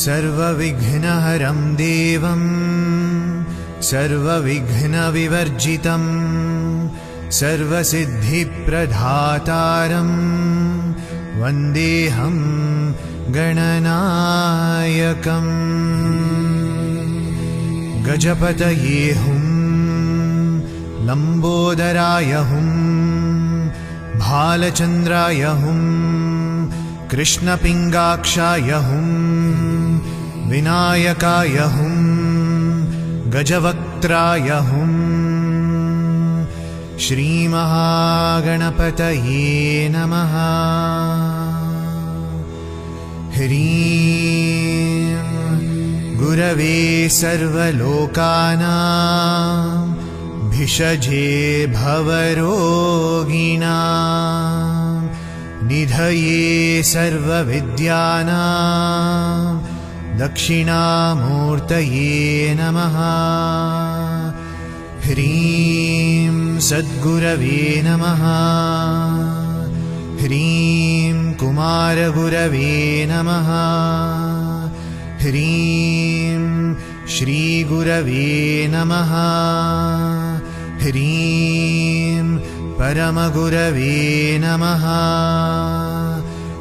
सर्वविघ्नहरं देवं सर्वविघ्नविवर्जितं सर्वसिद्धिप्रदातारं वन्देऽहं गणनायकम्। गजपतये हुं लम्बोदराय हुं भालचन्द्राय हुं कृष्णपिङ्गाक्षाय हुं विनायकाय हुं गजवक्त्राय हुं श्रीमहागणपतये नमः। ह्रीं गुरवे सर्वलोकानां भिषजे भवरोगिणां निधये सर्वविद्यानां दक्षिणामूर्तये नमः। ह्रीं सद्गुरवे नमः। ह्रीं कुमारगुरवे नमः। ह्रीं श्रीगुरवे नमः। ह्रीं परमगुरवे नमः।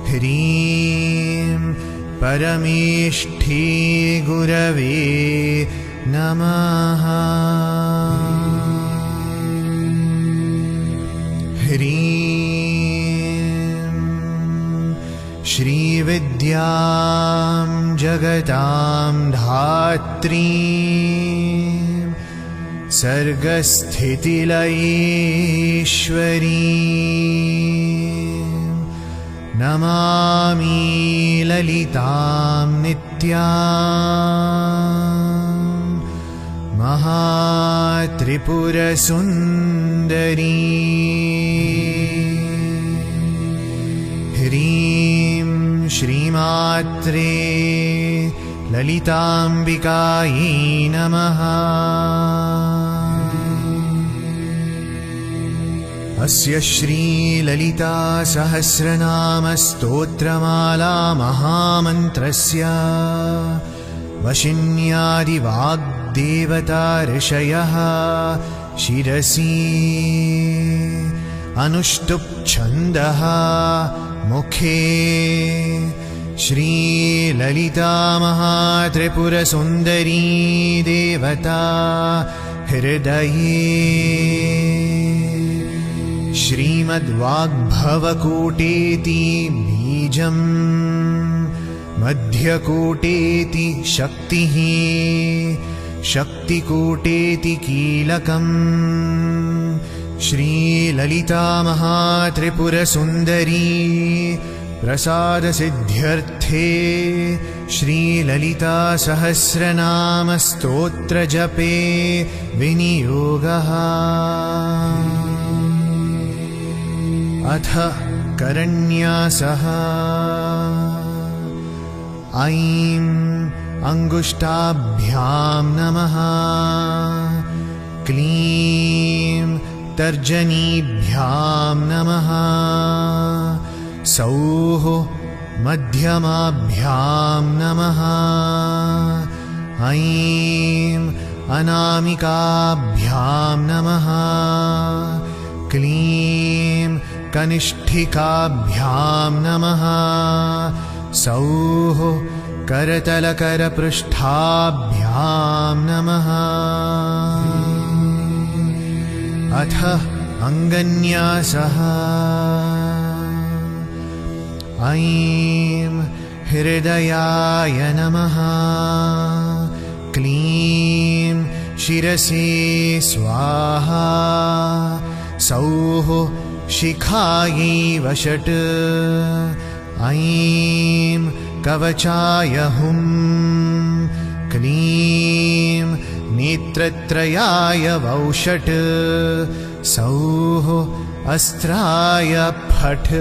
ह्रीं परमेष्ठी गुरवे नमः। ह्रीं श्रीविद्यां जगतां धात्रीं सर्गस्थितिलयेश्वरीं नमामि ललितां नित्यां महात्रिपुरसुन्दरीं। ह्रीं श्रीमात्रे ललिताम्बिकायै नमः। अस्य श्रीललितासहस्रनामस्तोत्रमाला महामन्त्रस्य वशिन्यादिवाग्देवता ऋषयः शिरसि अनुष्टुप् मुखे श्रीललिता महात्रिपुरसुन्दरी देवता हृदये श्रीमद्वाग्भवकूटेति बीजं मध्यकूटेति शक्तिः शक्तिकूटेति कीलकम् श्रीललिता महात्रिपुरसुन्दरी प्रसादसिद्ध्यर्थे श्रीललिता सहस्रनामस्तोत्रजपे विनियोगः। अथ करन्यासः। ऐं अंगुष्ठाभ्यां नमः। क्लीं तर्जनीभ्यां नमः। सौः मध्यमाभ्यां नमः। ऐं अनामिकाभ्यां नमः। क्लीं कनिष्ठिकाभ्यां नमः। सौः करतलकरपृष्ठाभ्यां नमः। अथ अङ्गन्यासः। ऐं हृदयाय नमः। क्लीं शिरसे स्वाहा। सौः शिखायै वषट्। ऐं कवचाय हुं। क्लीं नेत्रत्रयाय वौषट्। सौः अस्त्राय फट्।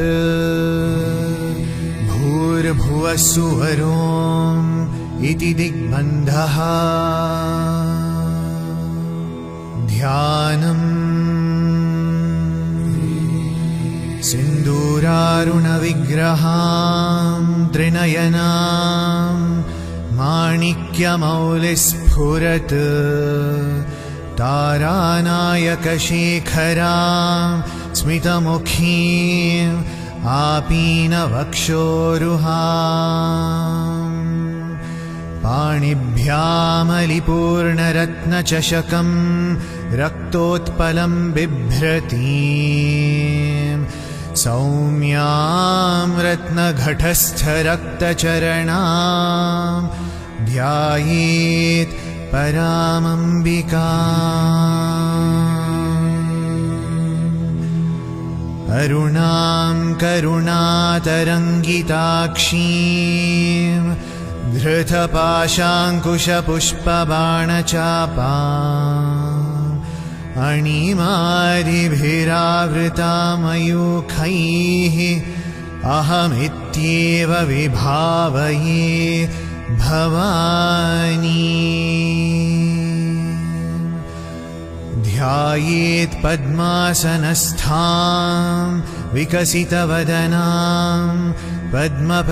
भूर्भुवस्सुवरोम् इति दिग्बन्धः। ध्यानम् सिन्दूरारुणविग्रहां त्रिनयनां माणिक्यमौलिस्फुरत् तारानायकशेखरां स्मितमुखीम् आपीनवक्षोरुहाम् पाणिभ्यामलिपूर्णरत्नचषकं रक्तोत्पलं बिभ्रतीं सौम्यां रत्नघटस्थरक्तचरणां ध्यायेत् परामम्बिकाम् अरुणां करुणातरङ्गिताक्षीं धृतपाशाङ्कुशपुष्पबाणचापाम् अणिमादिभिरावृतामयूखैः अहमित्येव विभावये भवानी ध्यायेत् पद्मासनस्थां विकसितवदनां पद्मपत्रायताक्षीं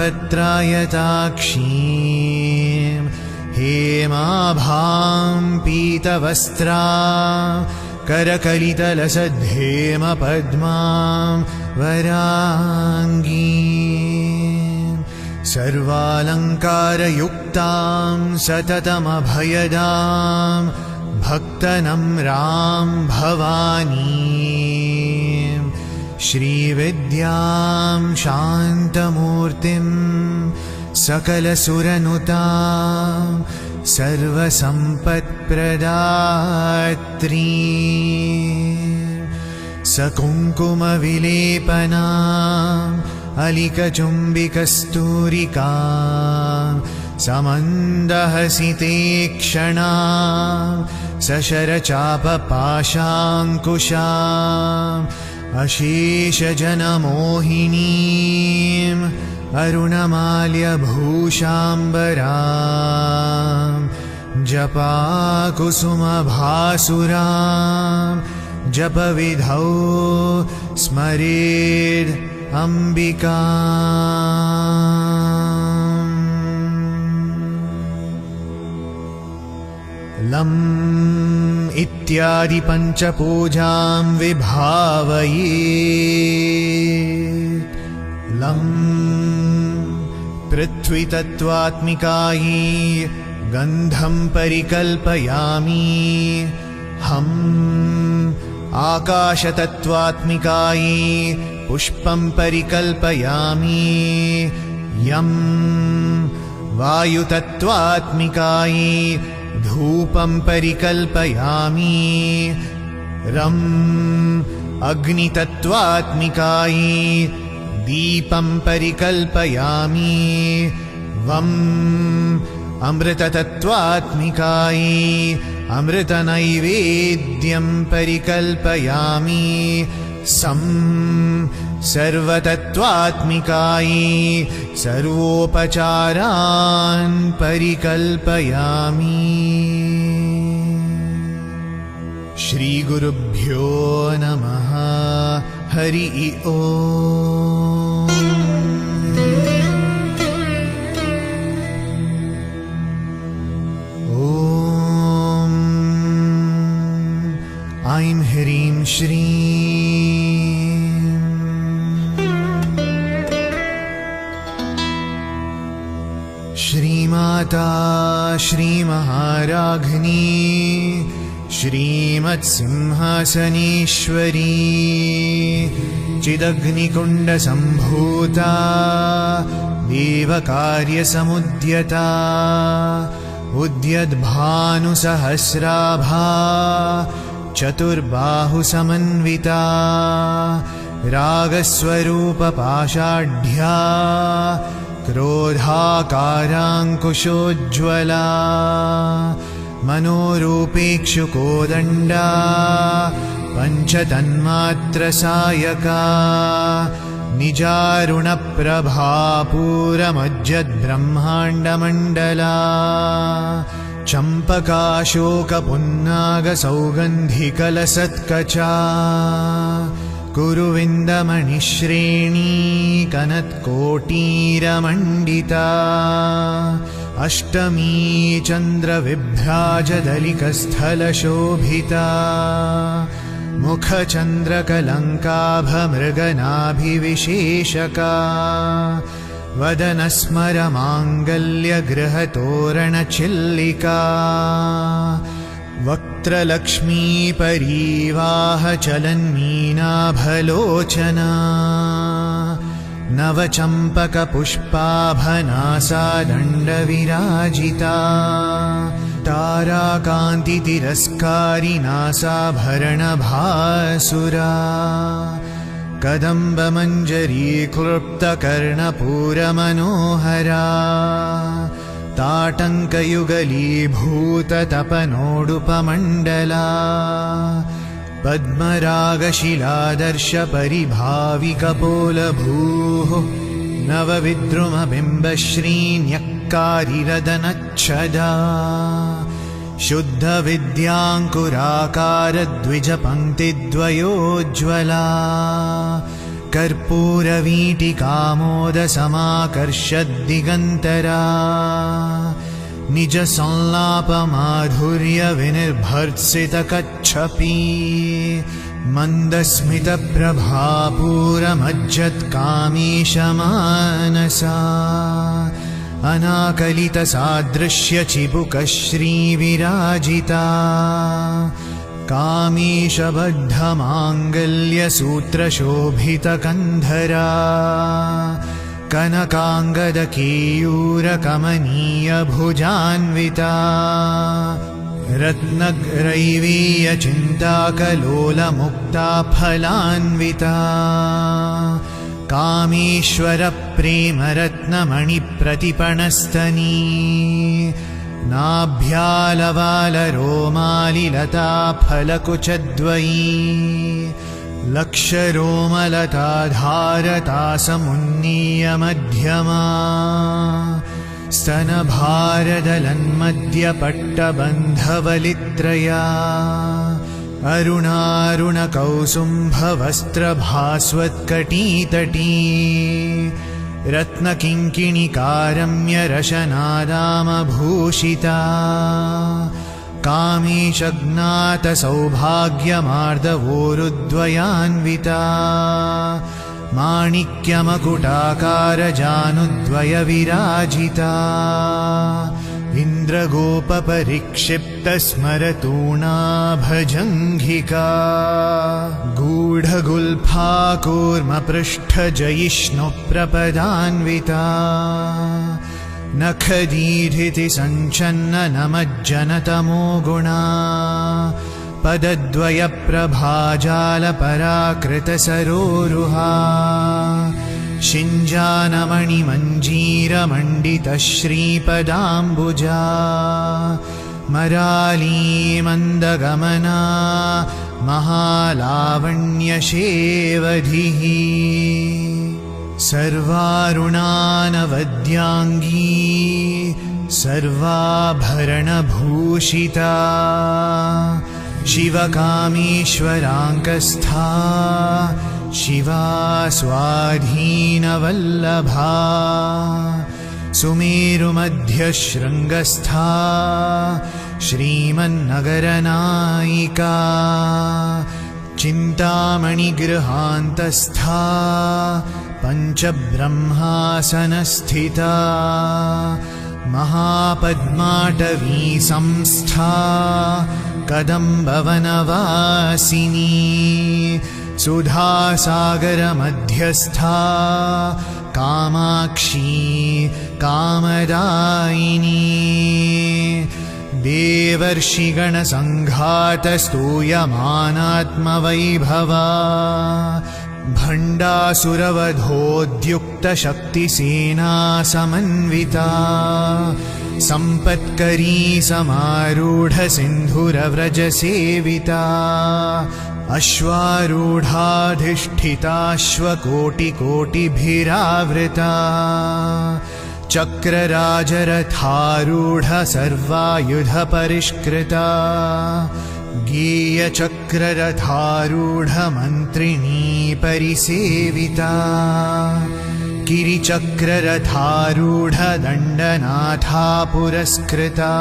हेमाभां पीतवस्त्रां करकलितलसद्धेमपद्मां वराङ्गीं सर्वालङ्कारयुक्तां सततमभयदां भक्तनम्रां भवानीं श्रीविद्यां शान्तमूर्तिं सकलसुरनुतां सर्वसम्पत्प्रदात्रीं सकुङ्कुमविलेपनाम् अलिकचुम्बिकस्तूरिकां समन्दहसितेक्षणां सशरचापपाशाङ्कुशाम् अशेषजनमोहिनीम् अरुणमाल्यभूषाम्बरां जपाकुसुमभासुरां जपविधौ स्मरेद् अम्बिका लम् इत्यादि पञ्चपूजां विभावये लम् पृथ्वीतत्त्वात्मिकायै गन्धं परिकल्पयामि हम् आकाशतत्त्वात्मिकायै पुष्पं परिकल्पयामि यम् वायुतत्त्वात्मिकायै धूपं परिकल्पयामि रम् अग्नितत्त्वात्मिकायै दीपं परिकल्पयामि वम् अमृततत्त्वात्मिकायै अमृतनैवेद्यं परिकल्पयामि सम् सर्वतत्त्वात्मिकायै सर्वोपचारान् परिकल्पयामि। श्रीगुरुभ्यो नमः। हरि ओम्। ॐ ऐं ह्रीं श्रीं श्रीमाता श्रीमहाराघ्नी श्रीमत्सिंहासनेश्वरी चिदग्निकुण्डसम्भूता देवकार्यसमुद्यता उद्यद्भानुसहस्राभा चतुर्बाहुसमन्विता रागस्वरूपपाषाढ्या क्रोधाकाराङ्कुशोज्ज्वला मनोरूपेक्षुकोदण्डा पञ्चतन्मात्रसायका निजारुणप्रभापूरमज्जद्ब्रह्माण्डमण्डला चम्पकाशोकपुन्नागसौगन्धिकलसत्कचा कुरुविन्दमणिश्रेणी कनत्कोटीरमण्डिता अष्टमी चन्द्रविभ्राजदलिकस्थलशोभिता मुखचन्द्रकलङ्काभमृगनाभिविशेषका वदनस्मरमाङ्गल्यगृहतोरणचिल्लिका वक्त्रलक्ष्मीपरीवाहचलन्मीनाभलोचना नवचम्पकपुष्पाभनासादण्डविराजिता ताराकान्तितिरस्कारी नासाभरणभासुरा कदम्बमञ्जरीक्लृप्तकर्णपूरमनोहरा ताटङ्कयुगलीभूततपनोडुपमण्डला पद्मरागशिलादर्शपरिभाविकपोलभूः नवविद्रुमबिम्बश्रीन्यक्कारिरदनच्छदा शुद्धविद्याङ्कुराकारद्विजपङ्क्तिद्वयोज्ज्वला कर्पूरवीटिकामोदसमाकर्षद्दिगन्तरा निजसंलापमाधुर्यविनिर्भर्त्सितकच्छपी मन्दस्मितप्रभापूरमज्जत्कामीशमानसा अनाकलितसादृश्यचिबुकश्रीविराजिता कामीशबद्धमाङ्गल्यसूत्रशोभितकन्धरा कनकाङ्गदकेयूरकमनीयभुजान्विता रत्नग्रैवीयचिन्ताकलोलमुक्ताफलान्विता कामेश्वरप्रेमरत्नमणिप्रतिपणस्तनी नाभ्यालवालरोमालिलताफलकुचद्वयी लक्षरोमलताधारतासमुन्नीयमध्यमा स्तनभारदलन्मध्यपट्टबन्धवलित्रया अरुणारुणकौसुम्भवस्त्रभास्वत्कटीतटी रत्नकिङ्किणिकारम्यरशनादामभूषिता कामीशज्ञातसौभाग्यमार्दवोरुद्वयान्विता माणिक्यमकुटाकारजानुद्वयविराजिता इन्द्रगोपपरिक्षिप्तस्मरतूणाभजङ्घिका गूढगुल्फाकूर्मपृष्ठजयिष्णुप्रपदान्विता नखदीधितिसञ्चन्ननमज्जनतमो गुणा पदद्वयप्रभाजालपराकृतसरोरुहा शिञ्जानमणिमञ्जीरमण्डितश्रीपदाम्बुजा मरालीमन्दगमना महालावण्यशेवधिः सर्वारुणानवद्याङ्गी सर्वाभरणभूषिता शिवकामेश्वराङ्कस्था शिवा स्वाधीनवल्लभा सुमेरुमध्यशृङ्गस्था श्रीमन्नगरनायिका चिन्तामणिगृहान्तस्था पञ्चब्रह्मासनस्थिता महापद्माटवी संस्था कदम्बवनवासिनी सुधासागरमध्यस्था कामाक्षी कामदायिनी देवर्षिगणसङ्घातस्तूयमानात्मवैभवा भण्डासुरवधोद्युक्तशक्तिसेना समन्विता सम्पत्करी समारूढसिन्धुरव्रजसेविता अश्वारूढाधिष्ठिताश्वकोटिकोटिभिरावृता चक्रराजरथारूढ सर्वायुधपरिष्कृता गीयचक्ररथारूढमन्त्रिणी परिसेविता गिरिचक्ररथारूढदण्डनाथा पुरस्कृता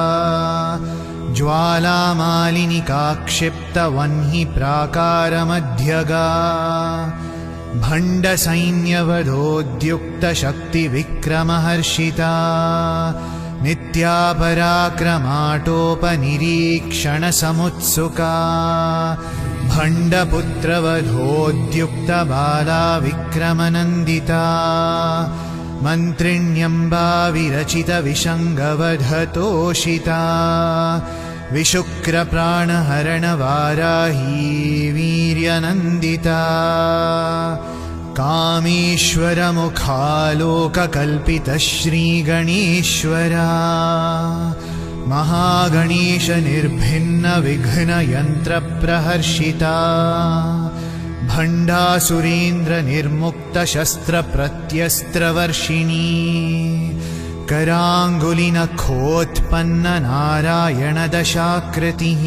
ज्वालामालिनिकाक्षिप्तवह्नि प्राकारमध्यगा भण्डसैन्यवधोद्युक्तशक्तिविक्रमहर्षिता नित्या पराक्रमाटोपनिरीक्षणसमुत्सुका भण्डपुत्रवधोद्युक्तबाला विक्रमनन्दिता मन्त्रिण्यम्बा विरचितविशङ्गवधतोषिता विशुक्रप्राणहरणवाराही वीर्यनन्दिता कामेश्वरमुखालोककल्पितश्रीगणेश्वरा महागणेशनिर्भिन्नविघ्नयन्त्रप्रहर्षिता भण्डासुरेन्द्रनिर्मुक्तशस्त्रप्रत्यस्त्रवर्षिणी कराङ्गुलिनखोत्पन्ननारायणदशाकृतिः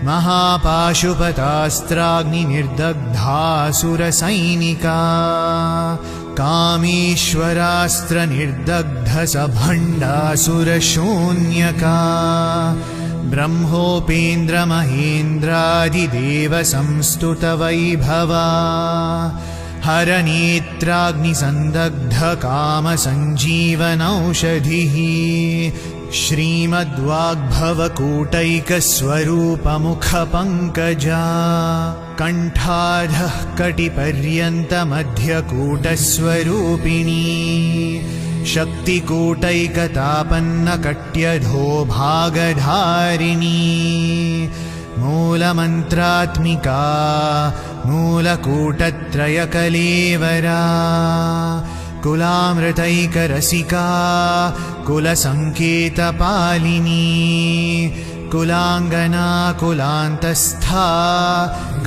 महापाशुपतास्त्राग्निनिर्दग्धासुरसैनिका कामेश्वरास्त्रनिर्दग्धसभण्डासुरशून्यका ब्रह्मोपेन्द्रमहेन्द्रादिदेवसंस्तुतवैभवा हरनेत्राग्निसन्दग्धकामसञ्जीवनौषधिः श्रीमद्वाग्भवकूटैकस्वरूपमुखपङ्कजा कण्ठाधः कटिपर्यन्तमध्यकूटस्वरूपिणी शक्तिकूटैकतापन्नकट्यधो भागधारिणी मूलमन्त्रात्मिका मूलकूटत्रयकलेवरा कुलामृतैकरसिका कुलसङ्केतपालिनी कुलाङ्गना कुलान्तस्था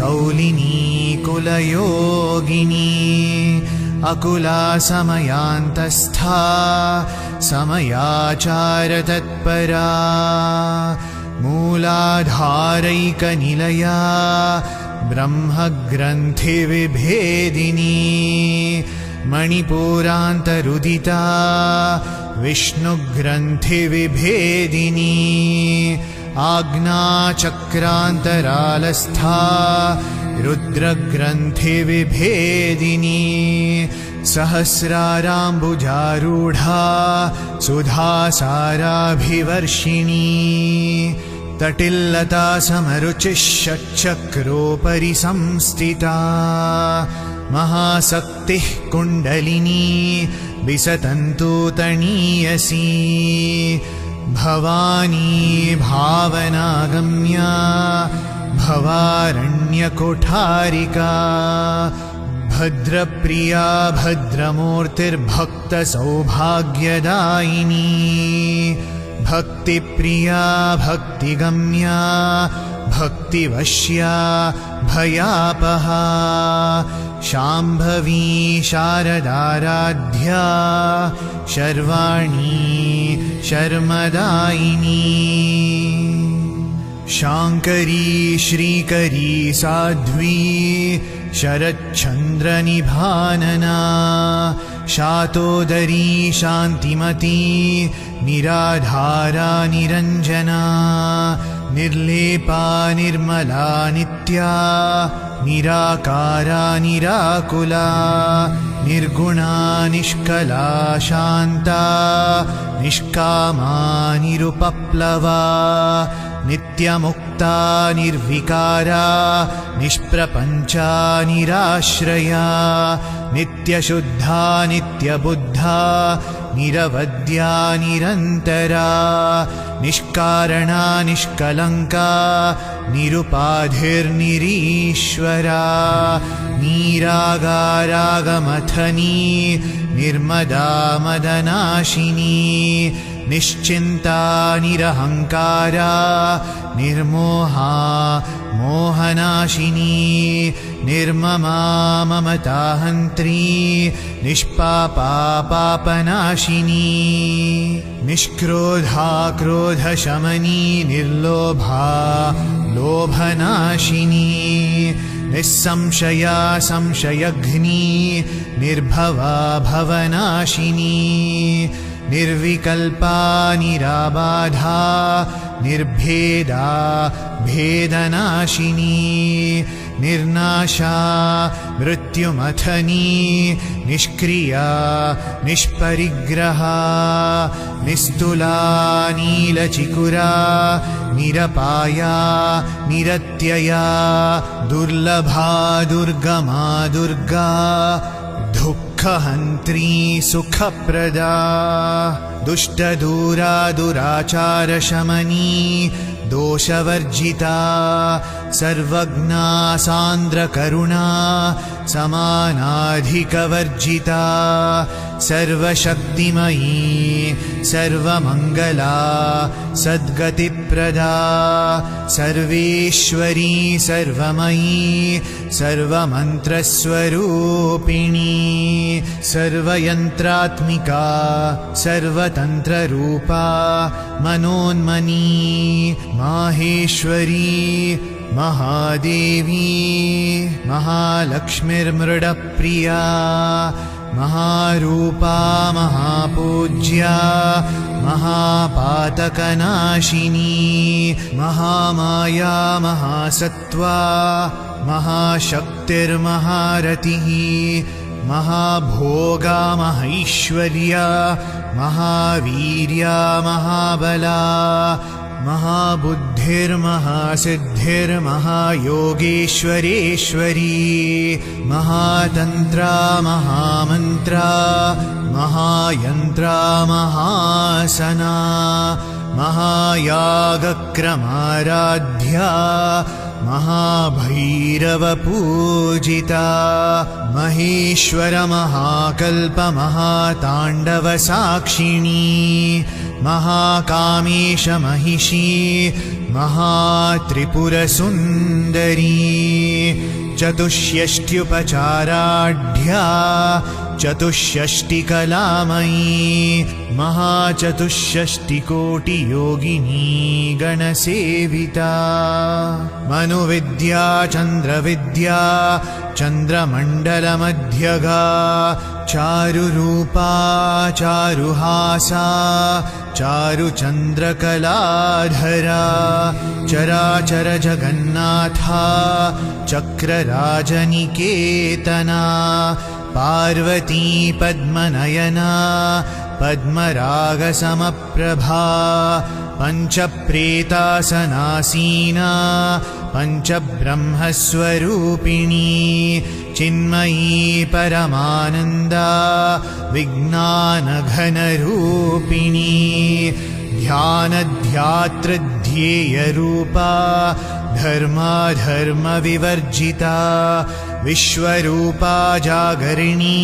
कौलिनी कुलयोगिनी अकुला समयान्तस्था समयाचारतत्परा मूलाधारैकनिलया ब्रह्मग्रन्थिविभेदिनी मणिपुरान्तरुदिता विष्णुग्रन्थिविभेदिनी आज्ञाचक्रान्तरालस्था रुद्रग्रन्थिविभेदिनी सहस्राराम्बुजारूढा सुधासाराभिवर्षिणी तटिल्लता समरुचिः षट्चक्रोपरि संस्थिता महाशक्तिः कुण्डलिनी विसतन्तूतणीयसी भवानी भावनागम्या भवारण्यकुठारिका भद्रप्रिया भद्रमूर्तिर्भक्तसौभाग्यदायिनी भक्तिप्रिया भक्तिगम्या भक्तिवश्या भयापहा शाम्भवी शारदाराध्या शर्वाणी शर्मदायिनी शाङ्करी श्रीकरी साध्वी शरच्चन्द्रनिभानना शातोदरी शान्तिमती निराधारा निरञ्जना निर्लेपा निर्मला नित्या निराकारा निराकुला निर्गुणा निष्कला शान्ता निष्कामा निरुपप्लवा नित्यमुक्ता निर्विकारा निष्प्रपञ्चा निराश्रया नित्यशुद्धा नित्यबुद्धा निरवद्या निरन्तरा निष्कारणा निष्कलङ्का निरुपाधिर्निरीश्वरा नीरागारागमथनी निर्मदा मदनाशिनी निश्चिन्ता निरहङ्कारा निर्मोहा मोहनाशिनी निर्ममा ममताहन्त्री निष्पापा पापनाशिनी निष्क्रोधा क्रोधशमनी निर्लोभा लोभनाशिनी निस्संशया संशयघ्नी निर्भवा भवनाशिनी निर्विकल्पा निराबाधा निर्भेदा भेदनाशिनी निर्नाशा मृत्युमथनी निष्क्रिया निष्परिग्रहा निस्तुला नीलचिकुरा निरपाया निरत्यया दुर्लभा दुर्गमा दुर्गा दुःखहन्त्री सुखप्रदा दुष्टदूरा दुराचारशमनी दोषवर्जिता सर्वज्ञा सान्द्रकरुणा समानाधिकवर्जिता सर्वशक्तिमयी सर्वमङ्गला सद्गतिप्रदा सर्वेश्वरी सर्वमयी सर्वमन्त्रस्वरूपिणी सर्वयन्त्रात्मिका सर्वतन्त्ररूपा मनोन्मनी माहेश्वरी महादेवी महालक्ष्मीर्मृडप्रिया महारूपा महापूज्या महापातकनाशिनी महामाया महासत्त्वा महाशक्तिर्महारतिः महाभोगा महैश्वर्या महावीर्या महाबला महाबुद्धिर्महासिद्धिर्महायोगेश्वरेश्वरी महातन्त्रा महामन्त्रा महायन्त्रा महासना महायागक्रमाराध्या महाभैरवपूजिता महेश्वर महाकल्प महाताण्डवसाक्षिणी महाकामेश महिषी महात्रिपुरसुन्दरी चतुष्षष्ट्युपचाराढ्या चतुष्षष्टिकलामयी महाचतुष्षष्टिकोटियोगिनी गणसेविता मनुविद्या चन्द्रविद्या चन्द्रमण्डलमध्यगा चारुरूपा चारुहासा चारुचन्द्रकलाधरा चराचर जगन्नाथा चक्रराजनिकेतना पार्वती पद्मनयना पद्मरागसमप्रभा पञ्चप्रेतासनासीना पञ्चब्रह्मस्वरूपिणी चिन्मयी परमानन्दा विज्ञानघनरूपिणी ध्यानध्यातृध्येयरूपा धर्माधर्मविवर्जिता विश्वरूपा जागरिणी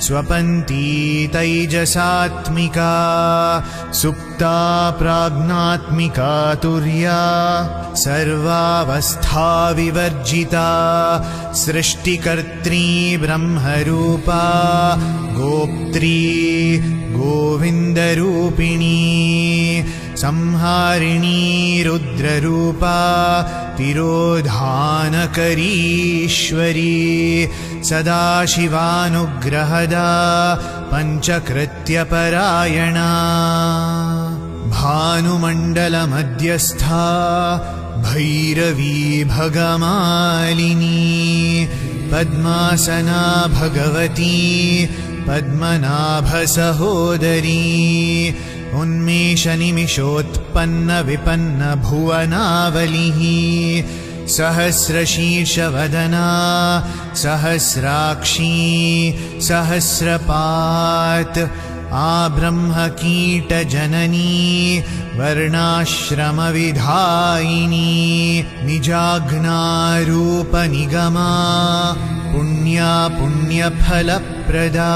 स्वपन्ती तैजसात्मिका सुप्ता प्राज्ञात्मिका तुर्या सर्वावस्था विवर्जिता सृष्टिकर्त्री ब्रह्मरूपा गोप्त्री गोविन्दरूपिणी संहारिणी रुद्ररूपा तिरोधानकरीश्वरी सदाशिवानुग्रहदा पञ्चकृत्यपरायणा भानुमण्डलमध्यस्था भैरवी भगमालिनी पद्मासना भगवती पद्मनाभसहोदरी उन्मेषनिमिषोत्पन्नविपन्नभुवनावलिः सहस्रशीर्षवदना सहस्राक्षी सहस्रपात् आब्रह्मकीटजननी वर्णाश्रमविधायिनी निजाज्ञारूपनिगमा पुण्या पुण्यफलप्रदा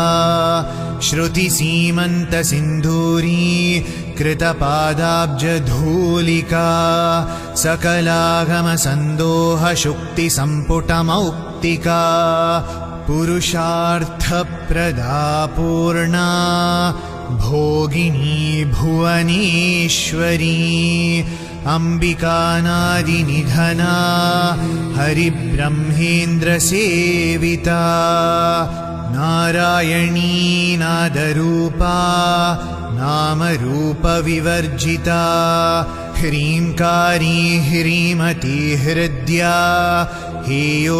श्रुतिसीमन्तसिन्धूरी कृतपादाब्जधूलिका सकलागमसन्दोहशुक्तिसम्पुटमौक्तिका पुरुषार्थप्रदा पूर्णा भोगिनी भुवनेश्वरी अम्बिकानादिनिधना हरिब्रह्मेन्द्रसेविता नारायणी नादरूपा नामरूपविवर्जिता ह्रीङ्कारी ह्रीमती हृद्या हेयोपादेयवर्जिता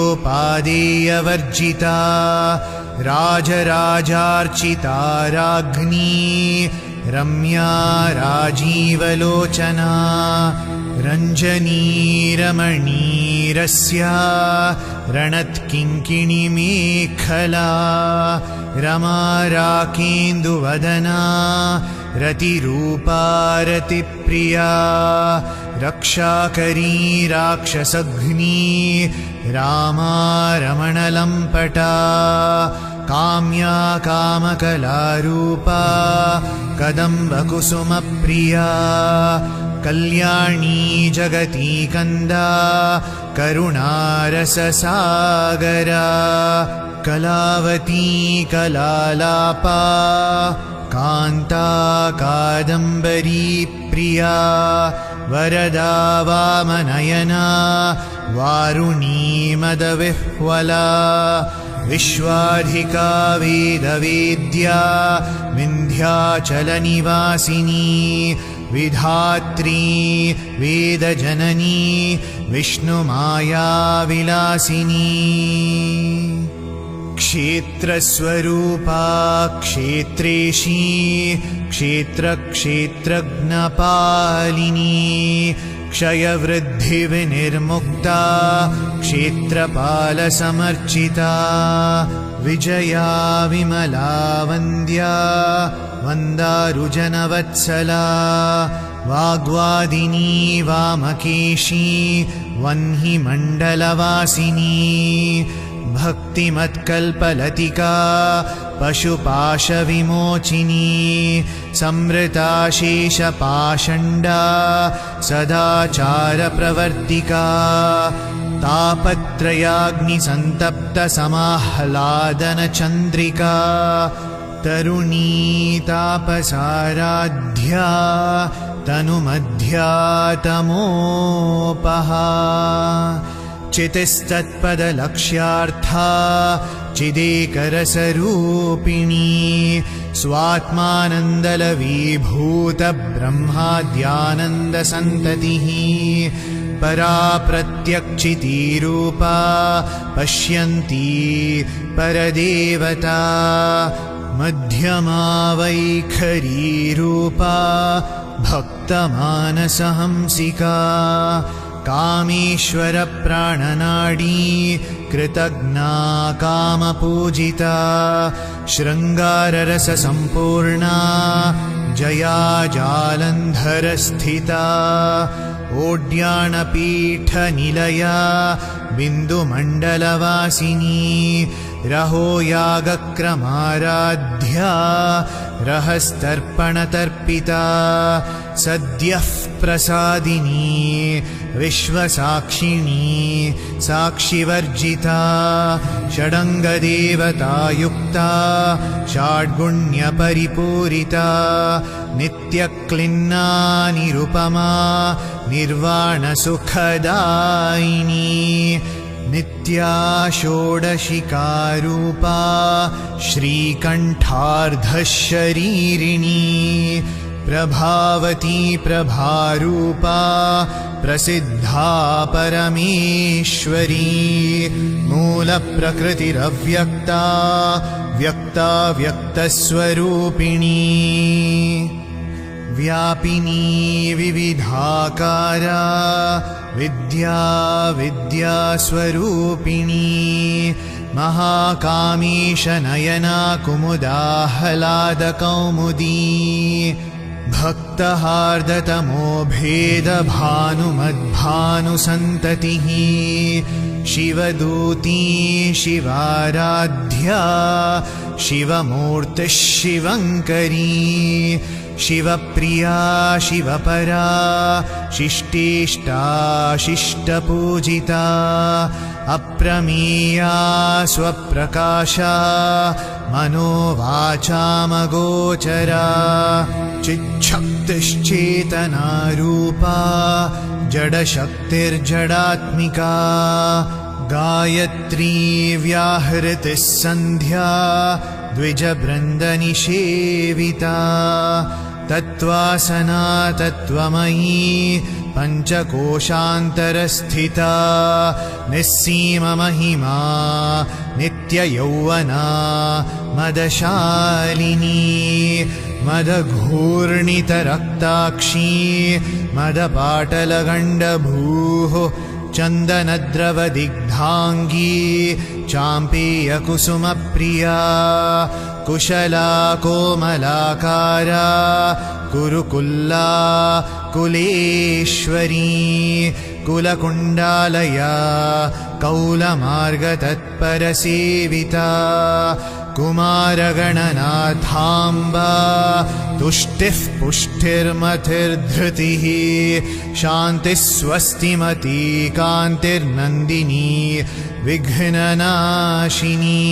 राजराजार्चिता राज्ञी रम्या राजीवलोचना रञ्जनी रमणीरस्या रणत्किङ्किणीमेखला रमा राकेन्दुवदना रतिरूपा रतिप्रिया रक्षाकरी राक्षसघ्नी रामा रमणलम्पटा काम्या कामकलारूपा कदम्बकुसुमप्रिया कल्याणी जगती कन्दा करुणारससागरा कलावती कलालापा कान्ता कादम्बरी प्रिया वरदा वामनयना वारुणी मदविह्वला विश्वाधिका वेदवेद्या विन्ध्याचलनिवासिनी विधात्री वेदजननी विष्णुमाया विलासिनी क्षेत्रस्वरूपा क्षेत्रेशी क्षेत्रक्षेत्रज्ञपालिनी क्षयवृद्धिविनिर्मुक्ता क्षेत्रपालसमर्चिता विजया विमला वन्द्या वन्दारुजनवत्सला वाग्वादिनी वामकेशी वह्निमण्डलवासिनी भक्तिमत्कल्पलतिका पशुपाशविमोचिनी संवृता शेषपाषण्डा सदाचारप्रवर्तिका तापत्रयाग्निसन्तप्तसमाह्लादनचन्द्रिका तरुणी तापसाराध्या तनुमध्या तमोपहा चितिस्तत्पदलक्ष्यार्था चिदेकरसरूपिणी स्वात्मानन्दलवीभूतब्रह्माद्यानन्दसन्ततिः परा प्रत्यक्षितीरूपा पश्यन्ती परदेवता मध्यमा वैखरीरूपा भक्तमानसहंसिका कामेश्वरप्राणनाडी कृतज्ञा कामपूजिता शृङ्गाररससम्पूर्णा जया जालन्धरस्थिता ओड्याणपीठनिलया बिन्दुमण्डलवासिनी रहो यागक्रमाराध्या रहस्तर्पणतर्पिता सद्यः प्रसादिनी विश्वसाक्षिणी साक्षिवर्जिता षडङ्गदेवतायुक्ता षड्गुण्यपरिपूरिता नित्यक्लिन्ना निरुपमा निर्वाणसुखदायिनी नित्या षोडशिकारूपा श्रीकण्ठार्धशरीरिणी प्रभावती प्रभारूपा प्रसिद्धा परमेश्वरी मूलप्रकृतिरव्यक्ता व्यक्ता व्यक्तस्वरूपिणी व्यापिनी विविधाकारा विद्या विद्यास्वरूपिणी महाकामीशनयना कुमुदाह्लादकौमुदी भक्तहार्दतमो भेदभानुमद्भानुसन्ततिः शिवदूती शिवाराध्या शिवमूर्तिः शिवङ्करी शिवप्रिया शिवपरा शिष्टेष्टा शिष्टपूजिता अप्रमेया स्वप्रकाशा मनोवाचामगोचरा चिच्छक्तिश्चेतनारूपा जडशक्तिर्जडात्मिका गायत्री व्याहृतिः सन्ध्या द्विजवृन्दनिषेविता तत्त्वासना तत्त्वमयी पञ्चकोशान्तरस्थिता निस्सीममहिमा नित्ययौवना मदशालिनी मदघूर्णितरक्ताक्षी मदपाटलगण्डभूः चन्दनद्रवदिग्धाङ्गी चाम्पेयकुसुमप्रिया कुशला कोमलाकारा कुरुकुल्ला कुलेश्वरी कुलकुण्डालया कौलमार्गतत्परसेविता कुमारगणनाथाम्बा तुष्टिः पुष्टिर्मतिर्धृतिः शान्तिः स्वस्तिमती कान्तिर्नन्दिनी विघ्ननाशिनी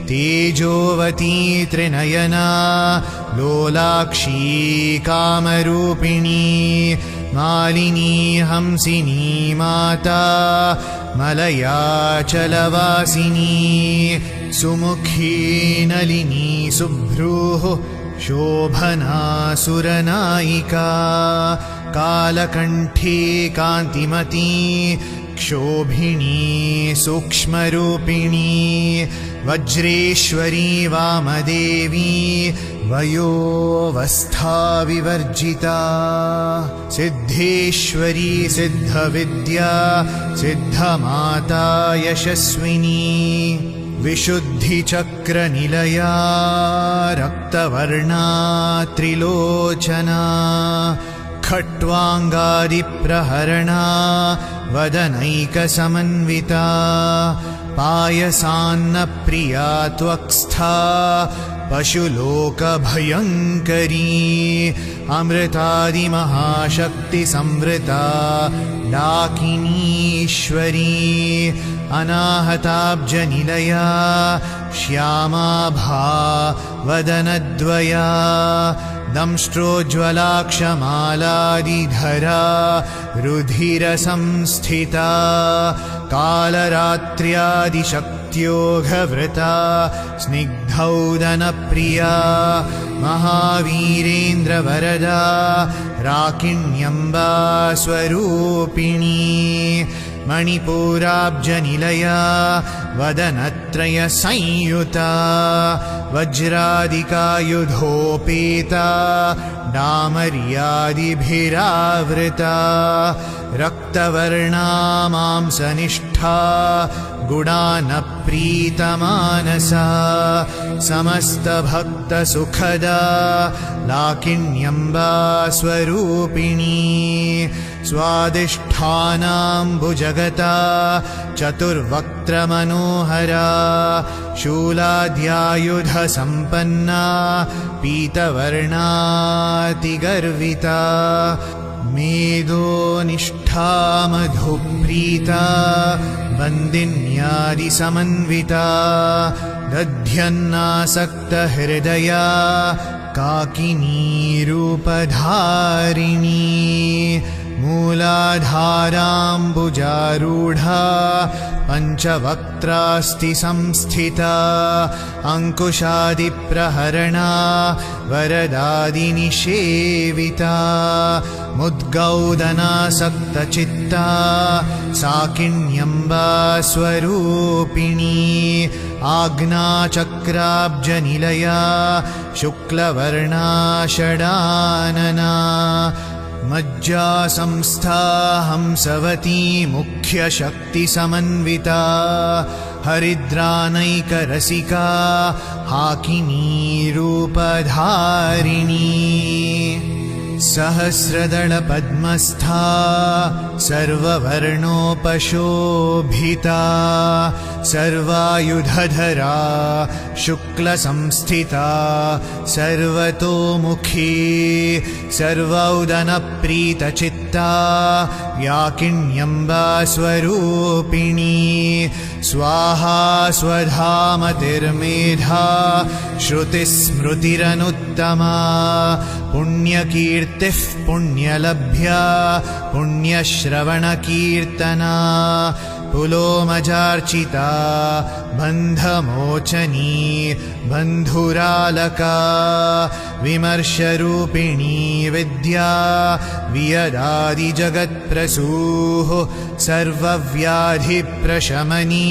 तेजोवती त्रिनयना लोलाक्षी कामरूपिणी मालिनी हंसिनी माता मलयाचलवासिनी सुमुखी नलिनी सुभ्रूः शोभना सुरनायिका कालकण्ठी कान्तिमती क्षोभिणी सूक्ष्मरूपिणी वज्रेश्वरी वामदेवी वयोवस्था विवर्जिता सिद्धेश्वरी सिद्धविद्या सिद्धमाता यशस्विनी विशुद्धिचक्रनिलया रक्तवर्णा त्रिलोचना खट्वाङ्गादिप्रहरणा वदनैकसमन्विता पायसान्नप्रिया त्वक्स्था पशुलोकभयङ्करी अमृतादिमहाशक्तिसंवृता डाकिनीश्वरी अनाहताब्जनिलया श्यामाभा वदनद्वया दंष्ट्रोज्ज्वलाक्षमालादिधरा रुधिरसंस्थिता कालरात्र्यादिशक्त्योघवृता स्निग्धौदनप्रिया महावीरेन्द्रवरदा राकिण्यम्बा स्वरूपिणी मणिपूराब्जनिलया वदनत्रयसंयुता वज्रादिकायुधोपेता डामर्यादिभिरावृता रक्तवर्णा मांसनिष्ठा गुणानप्रीतमानसा समस्तभक्तसुखदा लाकिण्यम्बा स्वरूपिणी स्वादिष्ठानाम्बुजगता चतुर्वक्त्रमनोहरा शूलाद्यायुधसम्पन्ना पीतवर्णातिगर्विता मेदोनिष्ठा मधुप्रीता वन्दिन्यादिसमन्विता दध्यन्नासक्तहृदया काकिनीरूपधारिणी मूलाधाराम्बुजारूढा पञ्चवक्त्रास्ति संस्थिता अङ्कुशादिप्रहरणा वरदादिनिषेविता मुद्गौदनासक्तचित्ता साकिण्यम्बा स्वरूपिणी आज्ञाचक्राब्जनिलया शुक्लवर्णा षडानना मज्जासंस्था हंसवती मुख्यशक्तिसमन्विता हरिद्रानैकरसिका हाकिनीरूपधारिणी सहस्रदलपद्मस्था सर्ववर्णोपशोभिता सर्वायुधधरा शुक्लसंस्थिता सर्वतोमुखी सर्वौदनप्रीतचित्ता याकिण्यम्बा स्वरूपिणी स्वाहा स्वधामतिर्मेधा श्रुतिस्मृतिरनुत्तमा पुण्यकीर्तिः पुण्यलभ्या पुण्यश्रवणकीर्तना पुलोमजार्चिता बन्धमोचनी बन्धुरालका विमर्शरूपिणी विद्या वियदादिजगत्प्रसूः सर्वव्याधिप्रशमनी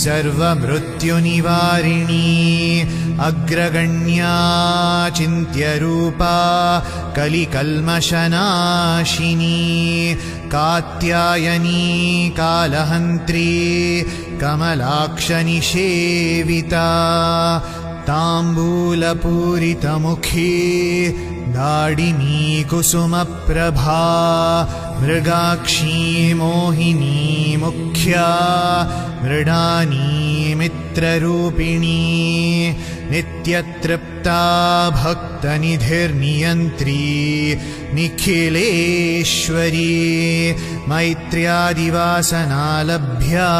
सर्वमृत्युनिवारिणी अग्रगण्या चिन्त्यरूपा कलिकल्मषनाशिनी कात्यायनी कालहन्त्री कमलाक्षनिषेविता ताम्बूलपूरितमुखी दाडिमी कुसुमप्रभा मृगाक्षी मोहिनी मुख्या मृडानी मित्ररूपिणी नित्यतृप्ता भक्तनिधिर्नियन्त्री निखिलेश्वरी मैत्र्यादिवासनालभ्या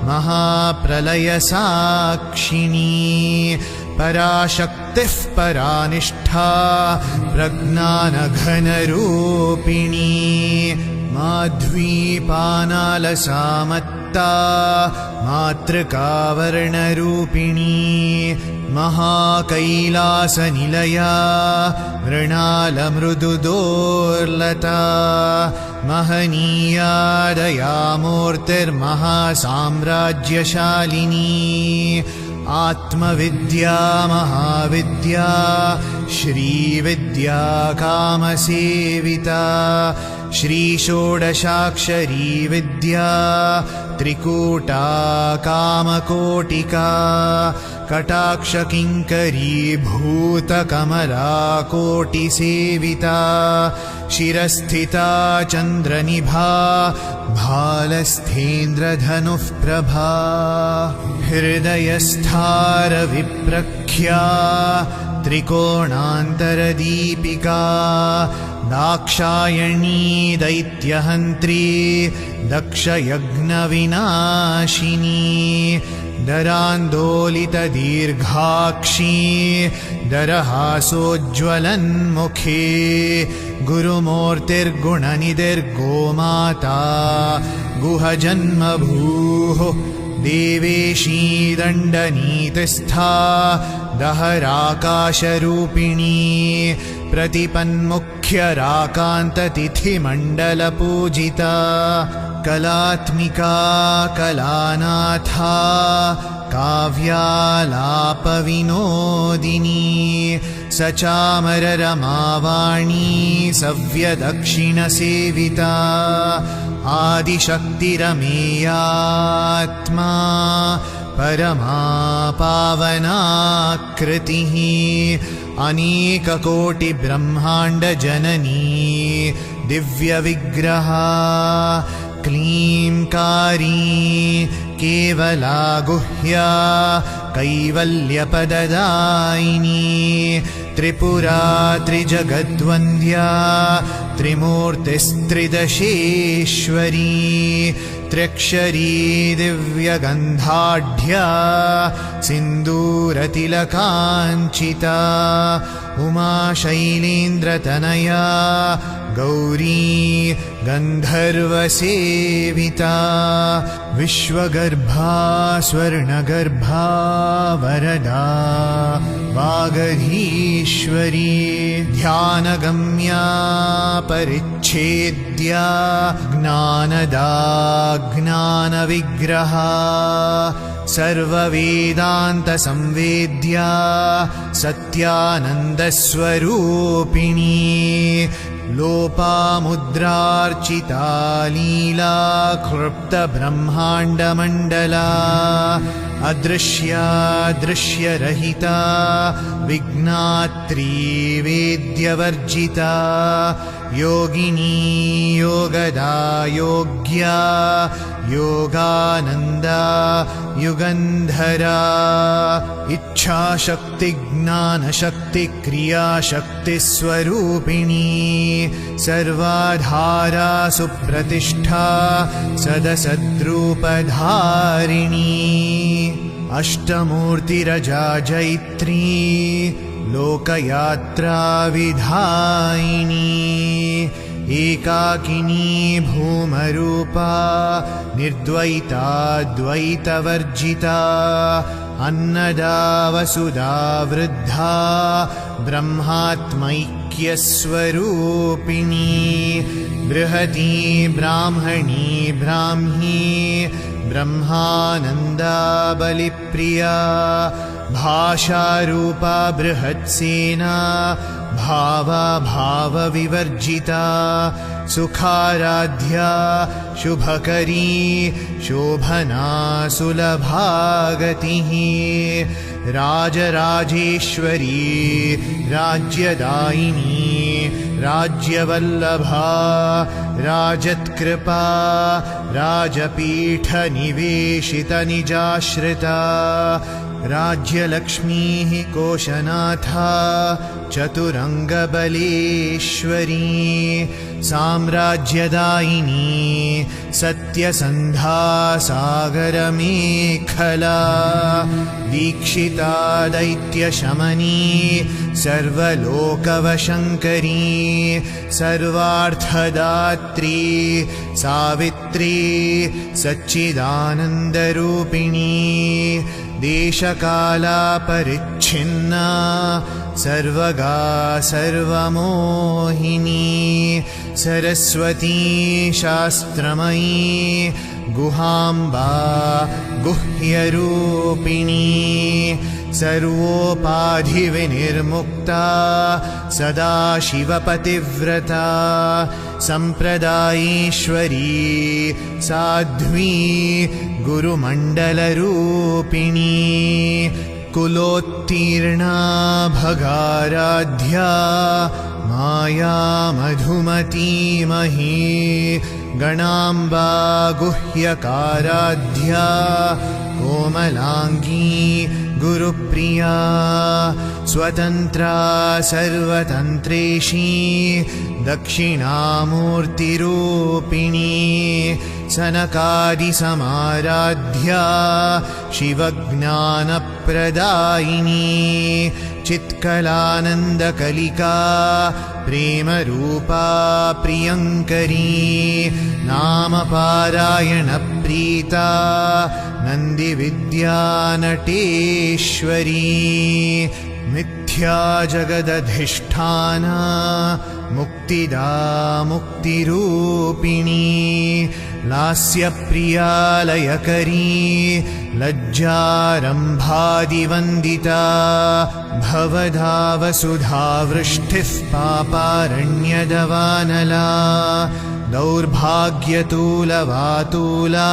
महाप्रलयसाक्षिणी पराशक्तिः परानिष्ठा प्रज्ञानघनरूपिणी माध्वीपानालसामत्ता मातृकावर्णरूपिणी महाकैलासनिलया मृणालमृदुदोर्लता महनीया दयामूर्तिर्महासाम्राज्यशालिनी आत्मविद्या महाविद्या श्रीविद्या कामसेविता श्रीषोडशाक्षरी विद्या त्रिकूटा कामकोटिका कटाक्षकिङ्करी भूतकमला कोटिसेविता शिरस्थिता चन्द्रनिभा भालस्थेन्द्रधनुः प्रभा हृदयस्थारविप्रख्या त्रिकोणान्तरदीपिका दाक्षायणी दैत्यहन्त्री दक्षयज्ञविनाशिनी दरान्दोलितदीर्घाक्षी दरहासोज्ज्वलन्मुखे गुरुमूर्तिर्गुणनिधिर्गोमाता गुहजन्मभूः देवेशी दण्डनीतिस्था दहराकाशरूपिणी प्रतिपन्मुख्यराकान्ततिथिमण्डलपूजिता कलात्मिका कलानाथा काव्यालापविनोदिनी सचामररमावाणी सव्यदक्षिणसेविता आदिशक्तिरमेयात्मा परमा पावनाकृतिः अनेककोटिब्रह्माण्डजननी दिव्यविग्रहा क्लींकारी केवला गुह्या कैवल्यपददायिनी त्रिपुरा त्रिजगद्वन्द्या त्रिमूर्तिस्त्रिदशेश्वरी त्र्यक्षरी दिव्यगन्धाढ्या सिन्दूरतिलकाञ्चिता उमा शैलेन्द्रतनया गौरी गन्धर्वसेविता विश्वगर्भा स्वर्णगर्भा वरदा वागधीश्वरी ध्यानगम्या परिच्छेद्या ज्ञानदा ज्ञानविग्रहा सर्ववेदान्तसंवेद्या सत्यानन्दस्वरूपिणी लोपामुद्रार्चिता लीला क्लृप्तब्रह्माण्डमण्डला अदृश्या दृश्यरहिता विज्ञात्री वेद्यवर्जिता योगिनी योगदा योग्या योगानन्दा युगन्धरा इच्छाशक्ति ज्ञानशक्ति क्रियाशक्तिस्वरूपिणी सर्वाधारा सुप्रतिष्ठा सदसद्रूपधारिणी अष्टमूर्तिरजा जैत्री लोकयात्रा विधायिनी एकाकिनी भूमरूपा निर्द्वैता द्वैतवर्जिता अन्नदा वसुधा वृद्धा ब्रह्मात्मैक्यस्वरूपिणी बृहती ब्राह्मणी ब्राह्मी ब्रह्मानन्दा बलिप्रिया भाषारूपा बृहत्सेना भावा भावविवर्जिता सुखाराध्या शुभकरी शोभना सुलभागतिः राजराजेश्वरी राज्यदायिनी राज्यवल्लभा राजत्कृपा राजपीठनिवेशितनिजाश्रिता राज्यलक्ष्मीः कोशनाथा चतुरङ्गबलेश्वरी साम्राज्यदायिनी सत्यसन्धा सागरमेखला दीक्षिता दैत्यशमनी सर्वलोकवशङ्करी सर्वार्थदात्री सावित्री सच्चिदानन्दरूपिणी देशकालापरिच्छिन्ना सर्वगा सर्वमोहिनी सरस्वती शास्त्रमयी गुहाम्बा गुह्यरूपिणी सर्वोपाधिविनिर्मुक्ता सदाशिवपतिव्रता सम्प्रदायेश्वरी साध्वी गुरुमण्डलरूपिणी कुलोत्तीर्णा भगाराध्या माया मधुमतीमही गणाम्बा गुह्यकाराध्या कोमलांगी गुरुप्रिया स्वतन्त्रा सर्वतन्त्रेशी दक्षिणामूर्तिरूपिणी सनकादिसमाराध्या शिवज्ञानप्रदायिनी चित्कलानन्दकलिका प्रेमरूपा प्रियङ्करी नामपारायणप्रीता नन्दिविद्यानटेश्वरी मिथ्या जगदधिष्ठाना मुक्तिदा मुक्तिरूपिणी लास्यप्रियालयकरी लज्जारम्भादिवन्दिता भवधा वसुधा वृष्टिः पापारण्यदवानला दौर्भाग्यतूलवातूला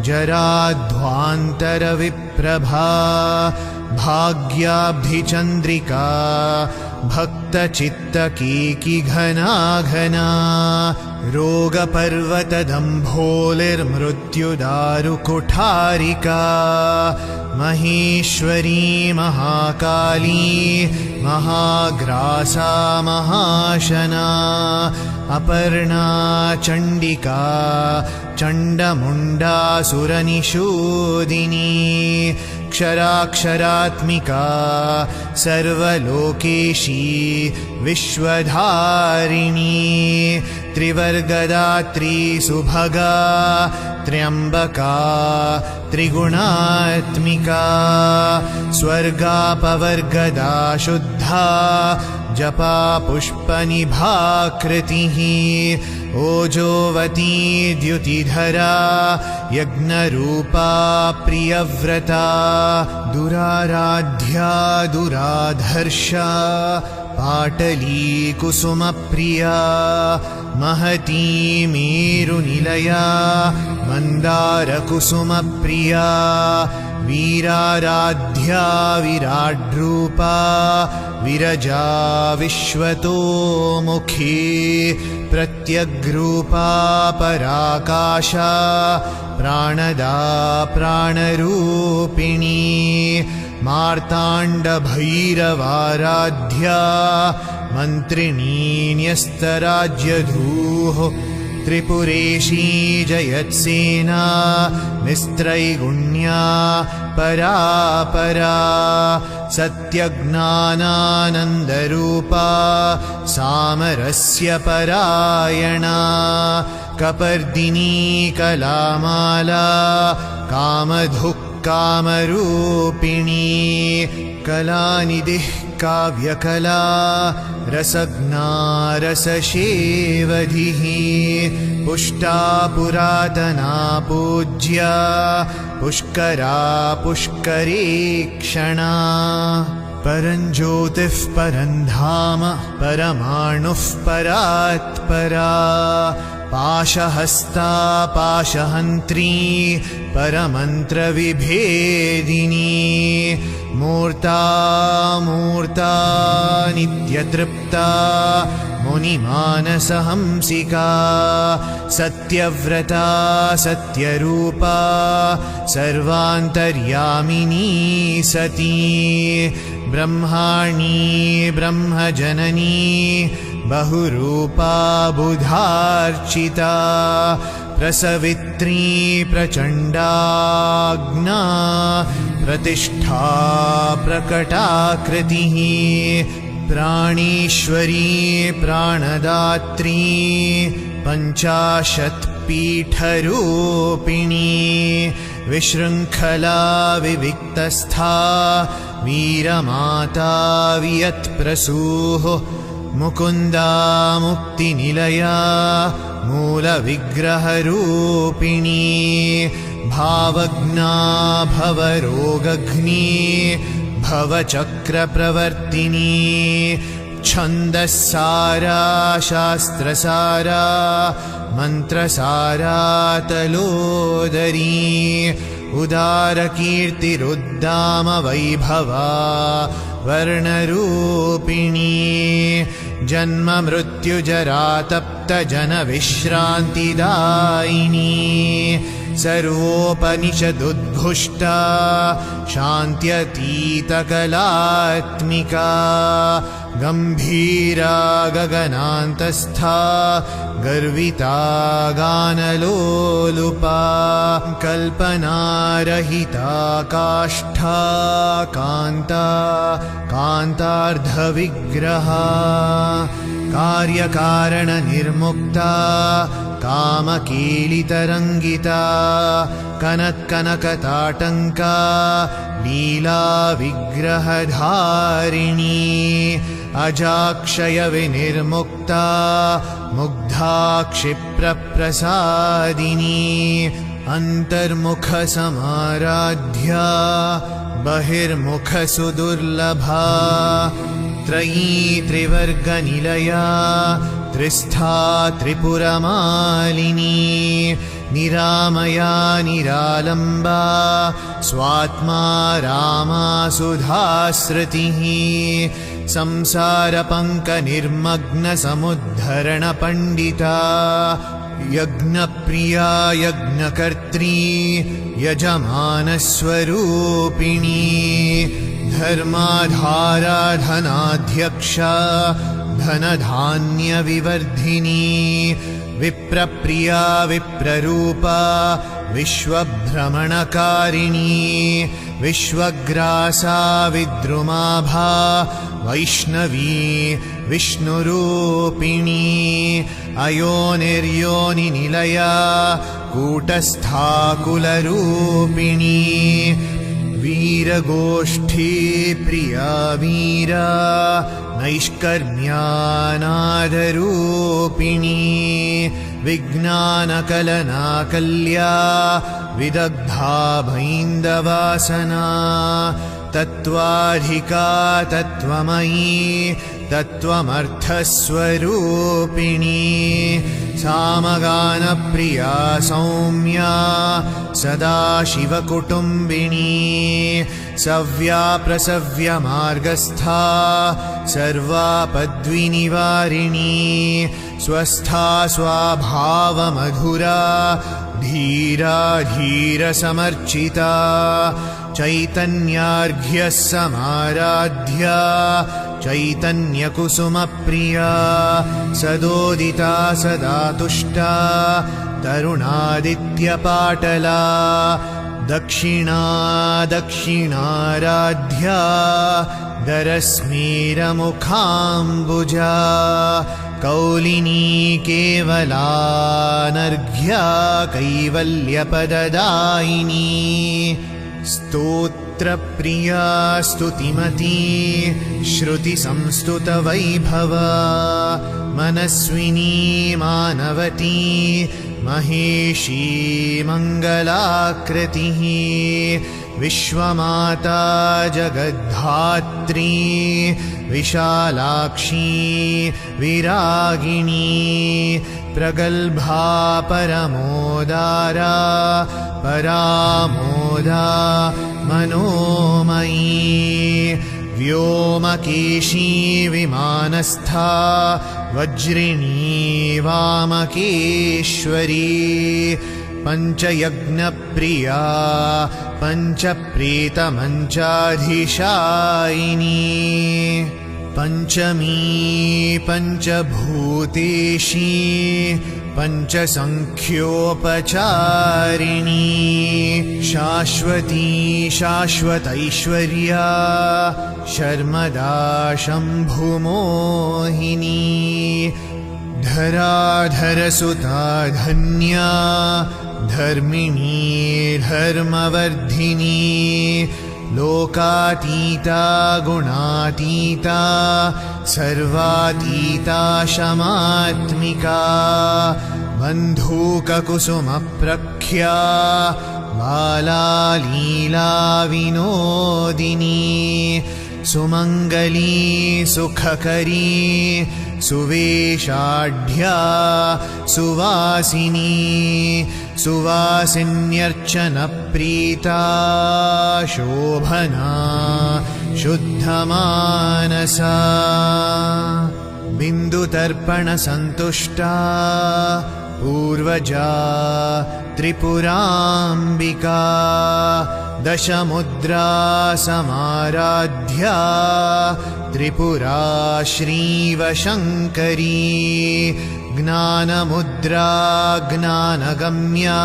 जराध्वान्तरविप्रभा भाग्याब्धिचन्द्रिका भक्तचित्तकेकिघना घना रोगपर्वतदम्भोलिर्मृत्युदारुकुठारिका महेश्वरी महाकाली महाग्रासा महाशना अपर्णा चण्डिका चण्डमुण्डासुरनिषूदिनी क्षराक्षरात्मिका सर्वलोकेशी विश्वधारिणी त्रिवर्गदात्री सुभगा त्र्यम्बका त्रिगुणात्मिका स्वर्गापवर्गदा शुद्धा जपा पुष्पनिभाकृतिः ओजोवती द्युतिधरा यज्ञरूपा प्रियव्रता दुराराध्या दुराधर्षा पाटली कुसुमप्रिया महती मेरुनिलया मन्दारकुसुमप्रिया वीराराध्या विराड्रूपा विरजा विश्वतोमुखी प्रत्यग्रूपा पराकाशा प्राणदा प्राणरूपिणी मार्ताण्डभैरवाराध्या मन्त्रिणी न्यस्तराज्यधूः त्रिपुरेशी जयत्सेना निस्त्रैगुण्या परापरा सत्यज्ञानानन्दरूपा सामरस्य परायणा कपर्दिनी कलामाला कामधुक् कामरूपिणी कलानिधिः काव्यकला रसज्ञा रससेवधिः पुष्टा पुरातना पूज्या पुष्करा पुष्करीक्षणा परञ्ज्योतिः परन्धाम परमाणुः परात्परा पाशहस्ता पाशहन्त्री परमन्त्रविभेदिनी मूर्ता मूर्ता नित्यतृप्ता मुनिमानसहंसिका सत्यव्रता सत्यरूपा सर्वान्तर्यामिनी सती ब्रह्माणी ब्रह्मजननी बहुरूपा बुधार्चिता प्रसवित्री प्रचण्डाज्ञा प्रतिष्ठा प्रकटाकृतिः प्राणेश्वरी प्राणदात्री पञ्चाशत्पीठरूपिणी विशृङ्खला विविक्तस्था वीरमाता वियत्प्रसूः मुकुन्दा मुक्तिनिलया मूलविग्रहरूपिणी भावज्ञा भवरोगघ्नी भवचक्रप्रवर्तिनी छन्दस्सारा शास्त्रसारा मन्त्रसारा तलोदरी उदारकीर्तिरुद्दाम वैभवा वर्णरूपिणी जन्म मृत्युजरा तप्तजनविश्रान्तिदायिनी सर्वोपनिषदुद्घुष्टा शान्त्यतीतकलात्मिका गम्भीरा गगनान्तस्था गर्विता गानलोलुपा कल्पनारहिता काष्ठा कान्ता कान्तार्धविग्रहा कार्यकारणनिर्मुक्ता कामकीलितरङ्गिता कनत्कनकताटङ्का लीलाविग्रहधारिणी अजाक्षयविनिर्मुक्ता मुग्धा क्षिप्रप्रसादिनी अन्तर्मुखसमाराध्या बहिर्मुखसुदुर्लभा त्रयी त्रिवर्गनिलया त्रिस्था त्रिपुरमालिनी निरामया निरालम्बा स्वात्मा रामा सुधाश्रुतिः संसारपङ्कनिर्मग्नसमुद्धरणपण्डिता यज्ञप्रिया यज्ञकर्त्री यजमानस्वरूपिणी धर्माधारा धनाध्यक्षा धनधान्यविवर्धिनी विप्रप्रिया विप्ररूपा विश्वभ्रमणकारिणी विश्वग्रासा विद्रुमाभा वैष्णवी विष्णुरूपिणी अयोनिर्योनिनिलया कूटस्था कुलरूपिणी वीरगोष्ठी प्रिया वीरा नैष्कर्म्यानादरूपिणी विज्ञानकलनाकल्या विदग्धा भैन्दवासना तत्त्वाधिका तत्त्वमयी तत्त्वमर्थस्वरूपिणी सामगानप्रिया सौम्या सदाशिवकुटुम्बिनी सव्याप्रसव्यमार्गस्था सर्वापद्विनिवारिणी स्वस्था स्वाभावमधुरा धीरा धीरसमर्चिता चैतन्यार्घ्यः समाराध्या चैतन्यकुसुमप्रिया सदोदिता सदा तुष्टा तरुणादित्यपाटला दक्षिणा दक्षिणाराध्या दरस्मेरमुखाम्बुजा कौलिनी केवलानर्घ्या कैवल्यपददायिनी स्तोत्रप्रिया स्तुतिमती श्रुतिसंस्तुतवैभवा मनस्विनी मानवती महेशी मङ्गलाकृतिः विश्वमाता जगद्धात्री विशालाक्षी विरागिणी प्रगल्भा परमोदारा परामोदा मनोमयी व्योमकेशी विमानस्था वज्रिणी वामकेश्वरी पञ्चयज्ञप्रिया पञ्चप्रेतमञ्चाधीशायिनी पञ्चमी पञ्चभूतेशी पञ्चसङ्ख्योपचारिणी शाश्वती शाश्वतैश्वर्या शर्मदा शम्भुमोहिनी धराधरसुता धन्या धर्मिणी धर्मवर्धिनी लोकातीता गुणातीता सर्वातीता शमात्मिका बन्धूककुसुमप्रख्या बाला लीला विनोदिनी सुमङ्गली सुखकरी सुवेशाढ्या सुवासिनी सुवासिन्यर्चनप्रीता शोभना शुद्धमानसा बिन्दुतर्पणसन्तुष्टा पूर्वजा त्रिपुराम्बिका दशमुद्रा समाराध्या त्रिपुरा श्रीवशङ्करी ज्ञानमुद्रा ज्ञानगम्या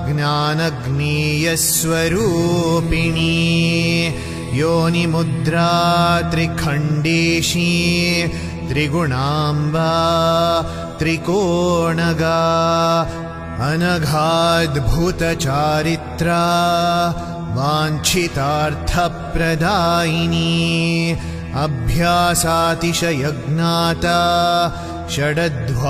ज्ञानज्ञेयस्वरूपिणी योनिमुद्रा त्रिखण्डेशी त्रिगुणाम्बा त्रिकोणगा अनघाद्भुतचारित्रा वाञ्छितार्थप्रदायिनी अभ्यासातिशयज्ञाता षडध्वातीतरूपिणी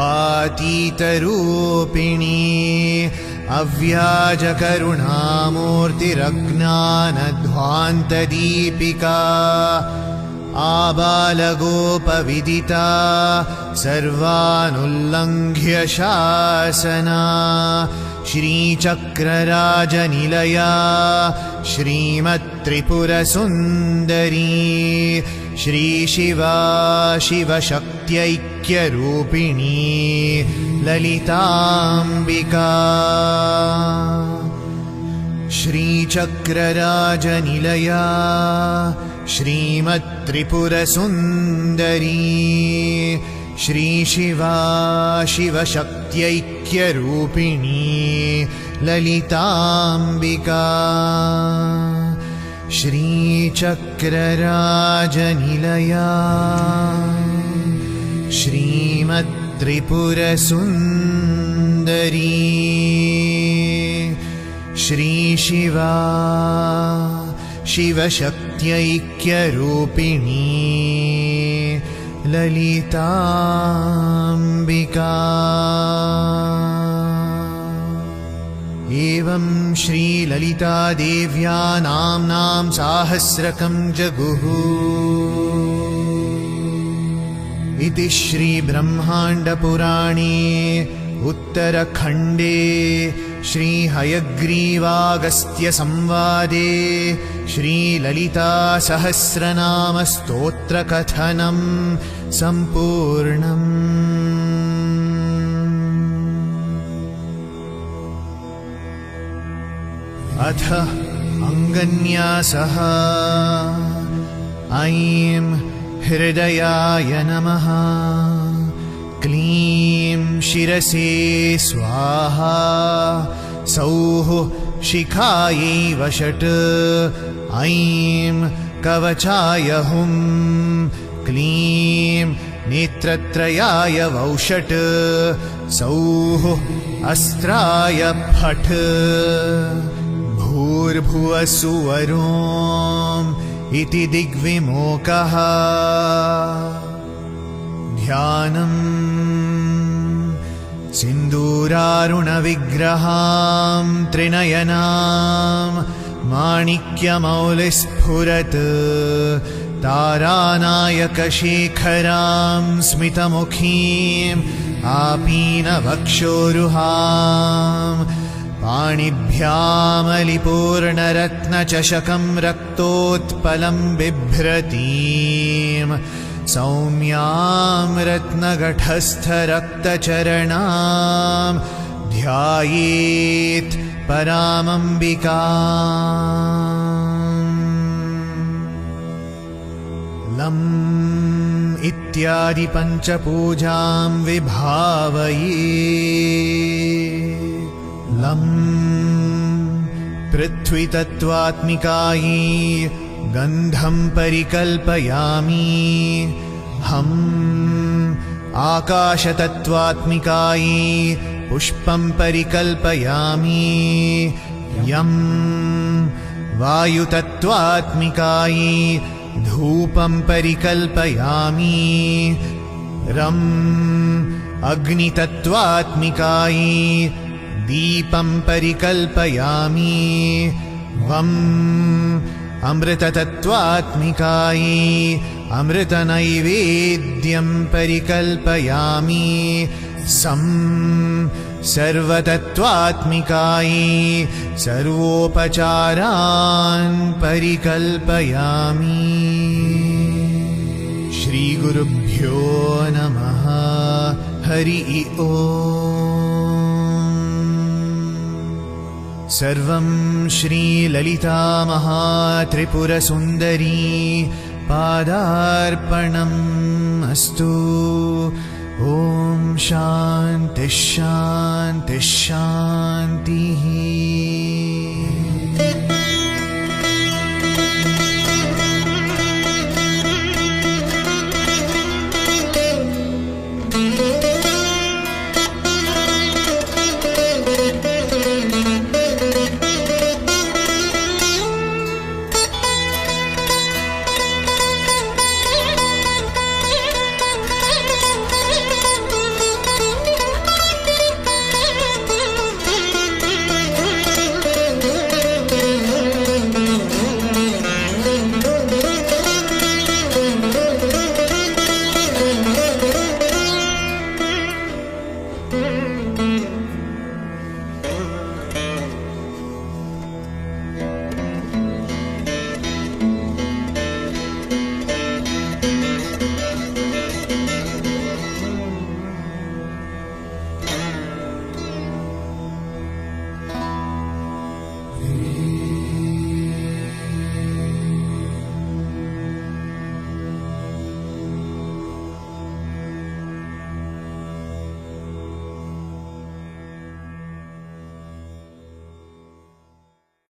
अव्याजकरुणामूर्तिरज्ञानध्वान्तदीपिका आबालगोपविदिता सर्वानुल्लङ्घ्य शासना श्रीचक्रराजनिलया श्रीमत्त्रिपुरसुन्दरी श्रीशिवा शिवशक्त्यैक्यरूपिणी ललिताम्बिका श्रीचक्रराजनिलया श्रीमत्त्रिपुरसुन्दरी श्रीशिवा शिवशक्त्यैक्यरूपिणी ललिताम्बिका श्रीचक्रराजनिलया श्रीमत्त्रिपुरसुन्दरी श्रीशिवा शिवशक्त्यैक्यरूपिणी ललिताम्बिका एवं श्रीललितादेव्या नाम्नां साहस्रकं जगुः इति श्रीब्रह्माण्डपुराणे उत्तरखण्डे श्रीहयग्रीवागस्त्यसंवादे श्रीललितासहस्रनामस्तोत्रकथनं सम्पूर्णम्। अथ अङ्गन्यासः। ऐं हृदयाय नमः। क्लीं शिरसे स्वाहा। सौः शिखायै वषट्। ऐं कवचाय हुं। क्लीं नेत्रत्रयाय वौषट्। सौः अस्त्राय फट्। भूर्भुवस्सुवरोम् इति दिग्विमोकः। ध्यानम् सिन्दूरारुणविग्रहां त्रिनयनां माणिक्यमौलिस्फुरत्। तारानायकशेखरां स्मितमुखीम् आपीनवक्षोरुहां। पाणिभ्यामलिपूर्णरत्नचषकं रक्तोत्पलं बिभ्रतीं। सौम्यां रत्नगठस्थरक्तचरणां ध्यायेत् परामम्बिकाम्। लम् इत्यादि पञ्चपूजां विभावये। लम् पृथ्वीतत्त्वात्मिकायै गन्धं परिकल्पयामि। हम् आकाशतत्त्वात्मिकायै पुष्पं परिकल्पयामि। यम् वायुतत्त्वात्मिकायै धूपं परिकल्पयामि। रम् अग्नितत्त्वात्मिकायै दीपं परिकल्पयामि। वम् अमृततत्त्वात्मिकायै अमृतनैवेद्यं परिकल्पयामि। सम् सर्वतत्त्वात्मिकायै सर्वोपचारान् परिकल्पयामि। श्रीगुरुभ्यो नमः। हरि ओम्। सर्वं श्रीललितामहात्रिपुरसुन्दरी पादार्पणम् अस्तु। ॐ शान्तिः शान्तिः शान्तिः।